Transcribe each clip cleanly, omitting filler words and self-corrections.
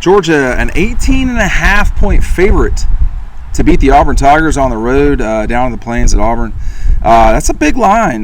Georgia, an 18.5-point favorite to beat the Auburn Tigers on the road down in the plains at Auburn. That's a big line.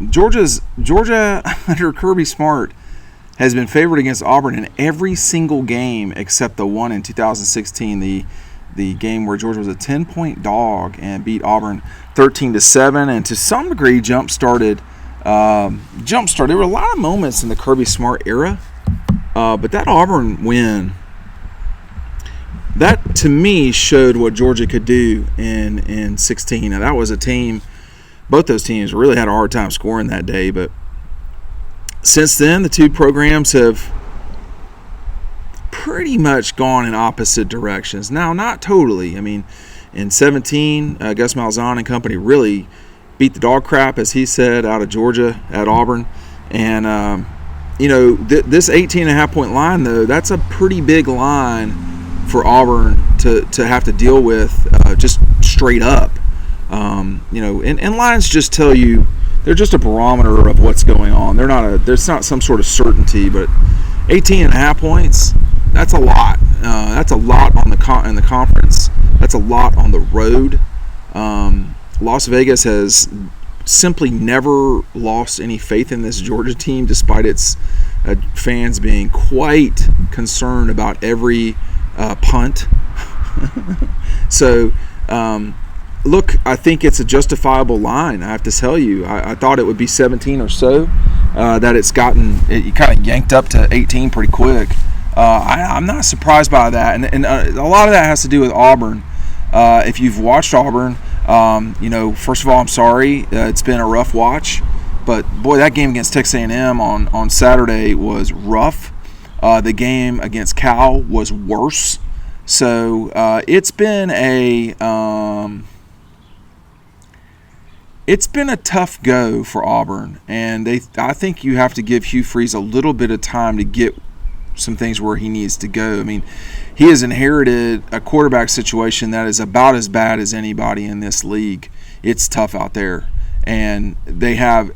Georgia under Kirby Smart has been favored against Auburn in every single game except the one in 2016, the game where Georgia was a 10-point dog and beat Auburn 13-7, and to some degree jump-started. There were a lot of moments in the Kirby Smart era, but that Auburn win, that to me showed what Georgia could do in 16. Now that was a team, both those teams really had a hard time scoring that day, but since then the two programs have pretty much gone in opposite directions. Now, not totally. I mean, in 17, Gus Malzahn and company really beat the dog crap, as he said, out of Georgia at Auburn. And, this 18.5-point line, though, that's a pretty big line for Auburn to have to deal with just straight up. And lines just tell you, they're just a barometer of what's going on. There's not some sort of certainty, but 18.5 points, that's a lot. That's a lot in the conference. That's a lot on the road. Las Vegas has simply never lost any faith in this Georgia team, despite its fans being quite concerned about every punt. So, look, I think it's a justifiable line. I have to tell you, I thought it would be 17 or so. That it kind of yanked up to 18 pretty quick. I'm not surprised by that, and a lot of that has to do with Auburn. If you've watched Auburn, first of all, I'm sorry, it's been a rough watch, but boy, that game against Texas A&M on Saturday was rough. The game against Cal was worse. So it's been a tough go for Auburn, and I think you have to give Hugh Freeze a little bit of time to get some things where he needs to go. I mean, he has inherited a quarterback situation that is about as bad as anybody in this league. It's tough out there, and they have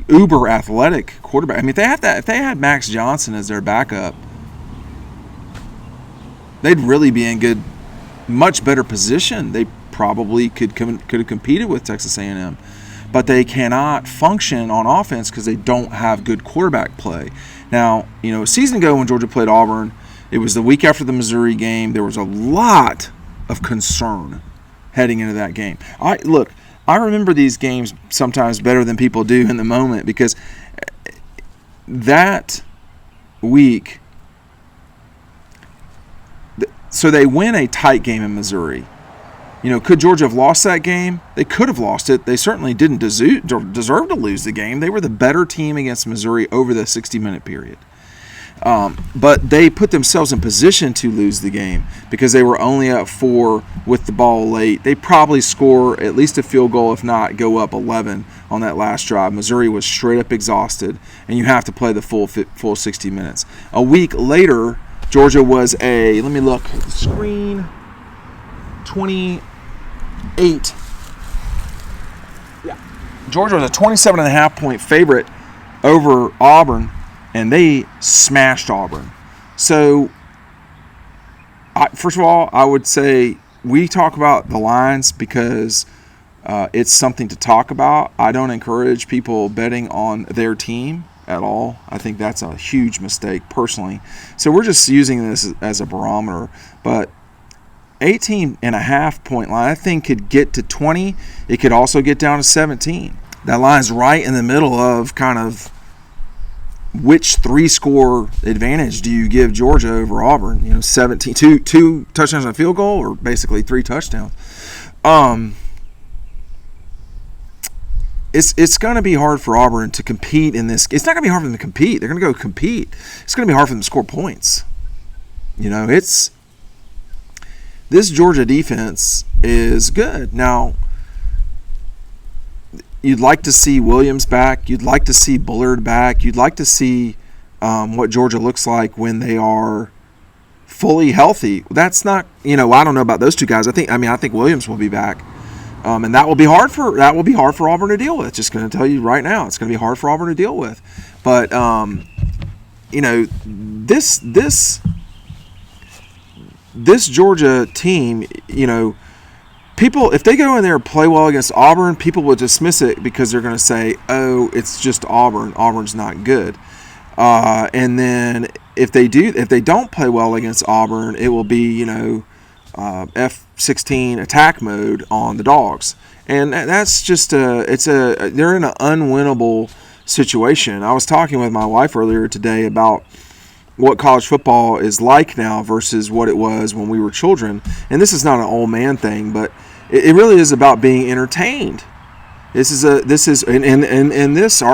uber athletic quarterback. I mean, if they had Max Johnson as their backup, they'd really be in much better position. They probably could have competed with Texas A&M, but they cannot function on offense because they don't have good quarterback play. Now, a season ago when Georgia played Auburn, it was the week after the Missouri game. There was a lot of concern heading into that game. I remember these games sometimes better than people do in the moment, because that week, so they win a tight game in Missouri. Could Georgia have lost that game? They could have lost it. They certainly didn't deserve to lose the game. They were the better team against Missouri over the 60-minute period. But they put themselves in position to lose the game because they were only up 4 with the ball late. They probably score at least a field goal, if not go up 11 on that last drive. Missouri was straight up exhausted, and you have to play the full 60 minutes. A week later, Georgia was let me look at the screen, 28. Yeah. Georgia was a 27.5-point favorite over Auburn, and they smashed Auburn. So, first of all, I would say we talk about the lines because it's something to talk about. I don't encourage people betting on their team at all. I think that's a huge mistake personally. So we're just using this as a barometer. But 18.5-point line, I think, could get to 20. It could also get down to 17. That line's right in the middle of kind of which 3-score advantage do you give Georgia over Auburn? 17, two touchdowns on a field goal, or basically 3 touchdowns. It's going to be hard for Auburn to compete in this. It's not going to be hard for them to compete. They're going to go compete. It's going to be hard for them to score points. This Georgia defense is good. Now, you'd like to see Williams back. You'd like to see Bullard back. You'd like to see what Georgia looks like when they are fully healthy. That's not, I don't know about those two guys. I think Williams will be back. And that will be hard for Auburn to deal with. Just going to tell you right now, it's going to be hard for Auburn to deal with. But this this Georgia team, people, if they go in there and play well against Auburn, people will dismiss it because they're going to say, oh, it's just Auburn. Auburn's not good. And then if they don't play well against Auburn, it will be, F-16 attack mode on the Dogs. And that's just they're in an unwinnable situation. I was talking with my wife earlier today about what college football is like now versus what it was when we were children. And this is not an old man thing, but it really is about being entertained. Our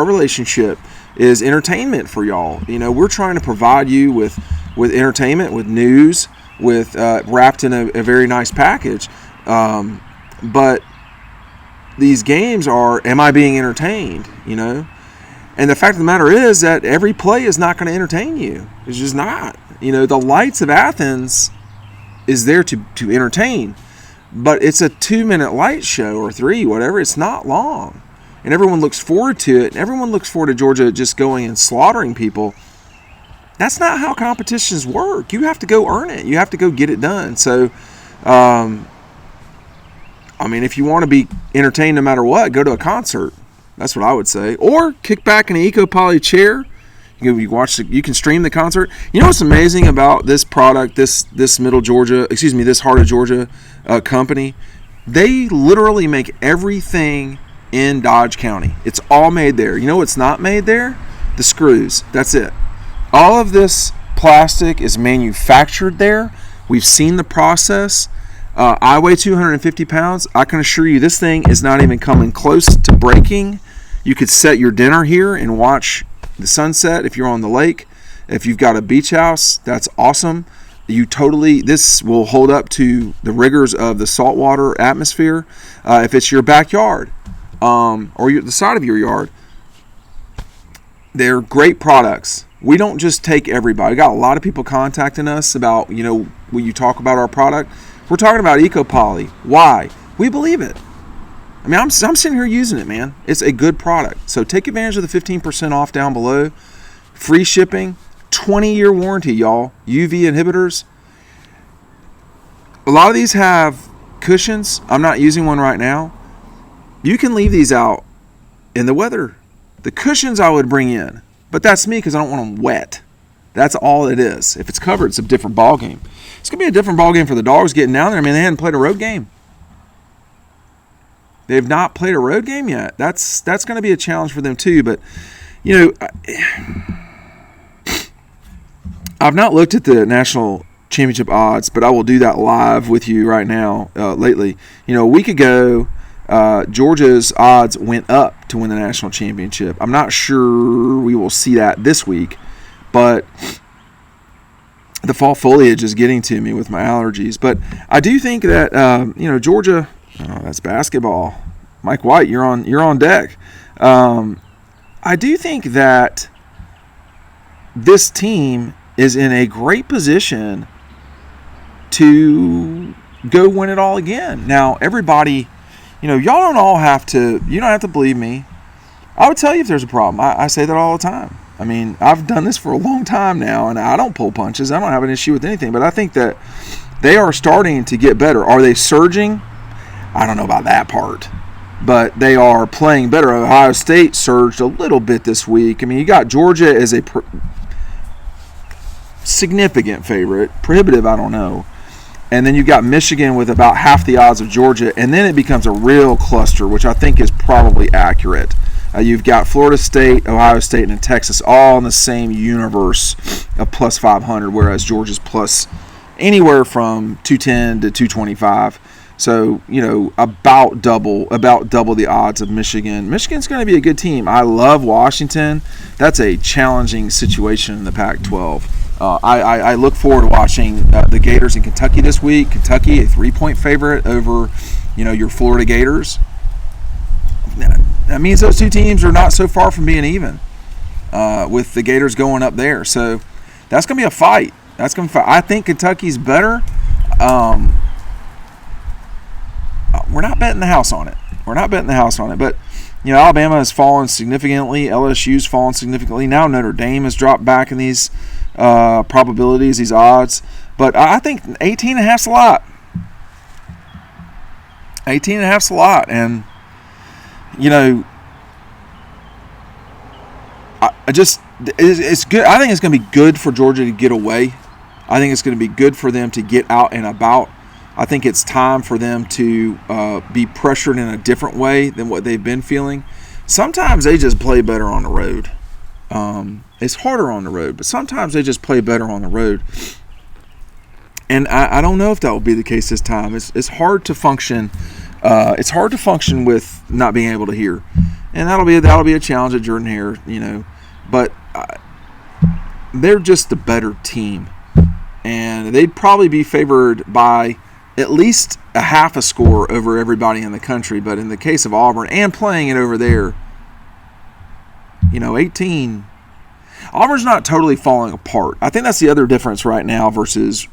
relationship is entertainment for y'all. We're trying to provide you with entertainment, with news, with wrapped in a very nice package. But these games are, am I being entertained? And the fact of the matter is that every play is not going to entertain you. It's just not. The Lights of Athens is there to entertain. But it's a 2-minute light show or 3, whatever. It's not long. And everyone looks forward to it. And everyone looks forward to Georgia just going and slaughtering people. That's not how competitions work. You have to go earn it. You have to go get it done. So, if you want to be entertained no matter what, go to a concert. That's what I would say. Or kick back in an Eco-Poly chair. You can stream the concert. What's amazing about this product, this Heart of Georgia company? They literally make everything in Dodge County. It's all made there. What's not made there? The screws. That's it. All of this plastic is manufactured there. We've seen the process. I weigh 250 pounds. I can assure you this thing is not even coming close to breaking. You could set your dinner here and watch the sunset if you're on the lake. If you've got a beach house, that's awesome. This will hold up to the rigors of the saltwater atmosphere. If it's your backyard or the side of your yard, they're great products. We don't just take everybody. We got a lot of people contacting us about, when you talk about our product. We're talking about Eco-Poly. Why? We believe it. I'm sitting here using it, man. It's a good product. So take advantage of the 15% off down below. Free shipping. 20-year warranty, y'all. UV inhibitors. A lot of these have cushions. I'm not using one right now. You can leave these out in the weather. The cushions I would bring in. But that's me because I don't want them wet. That's all it is. If it's covered, it's a different ball game. It's going to be a different ball game for the Dogs getting down there. They hadn't played a road game. They've not played a road game yet. That's going to be a challenge for them too. But, I've not looked at the national championship odds, but I will do that live with you right now. Lately, a week ago, Georgia's odds went up to win the national championship. I'm not sure we will see that this week, but the fall foliage is getting to me with my allergies. But I do think that Georgia. Oh, that's basketball. Mike White, you're on deck. I do think that this team is in a great position to go win it all again. Now, everybody, y'all don't all have to. You don't have to believe me. I would tell you if there's a problem. I say that all the time. I've done this for a long time now, and I don't pull punches. I don't have an issue with anything. But I think that they are starting to get better. Are they surging? I don't know about that part, but they are playing better. Ohio State surged a little bit this week. You got Georgia as a significant favorite, prohibitive, I don't know. And then you got Michigan with about half the odds of Georgia, and then it becomes a real cluster, which I think is probably accurate. You've got Florida State, Ohio State, and Texas all in the same universe of plus 500, whereas Georgia's plus anywhere from 210 to 225. So, about double the odds of Michigan. Michigan's going to be a good team. I love Washington. That's a challenging situation in the Pac-12. I look forward to watching the Gators in Kentucky this week. Kentucky, a 3-point favorite over, your Florida Gators. That means those two teams are not so far from being even with the Gators going up there. So that's going to be a fight. I think Kentucky's better. We're not betting the house on it. But, Alabama has fallen significantly. LSU's fallen significantly. Now Notre Dame has dropped back in these probabilities, these odds. But I think 18.5's a lot. 18.5's a lot. And, you know, it's good. I think it's going to be good for Georgia to get away. I think it's going to be good for them to get out and about. I think it's time for them to be pressured in a different way than what they've been feeling. Sometimes they just play better on the road. It's harder on the road, but sometimes they just play better on the road. And I don't know if that will be the case this time. It's hard to function. It's hard to function with not being able to hear, and that'll be a challenge at Jordan Hare, you know. But they're just the better team, and they'd probably be favored by at least a half a score over everybody in the country. But in the case of Auburn and playing it over there, you know, 18. Auburn's not totally falling apart. I think that's the other difference right now versus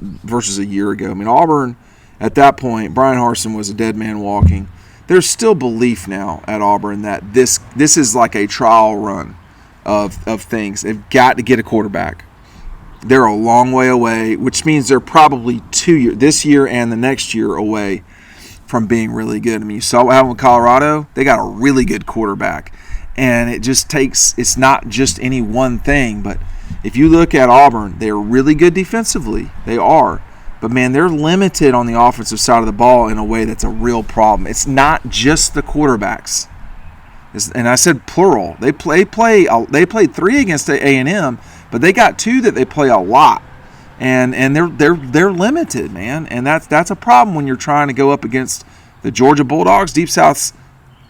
a year ago. I mean, Auburn, at that point, Brian Harsin was a dead man walking. There's still belief now at Auburn that this is like a trial run of things. They've got to get a quarterback. They're a long way away, which means they're probably 2 years, this year and the next year, away from being really good. I mean, you saw what happened with Colorado. They got a really good quarterback. And it just takes, it's not just any one thing. But if you look at Auburn, they're really good defensively. They are. But, man, they're limited on the offensive side of the ball in a way that's a real problem. It's not just the quarterbacks. And I said plural. They played 3 against A&M, but they got 2 that they play a lot. And they're limited, man. And that's a problem when you're trying to go up against the Georgia Bulldogs, Deep South's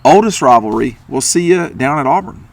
oldest rivalry. We'll see you down at Auburn.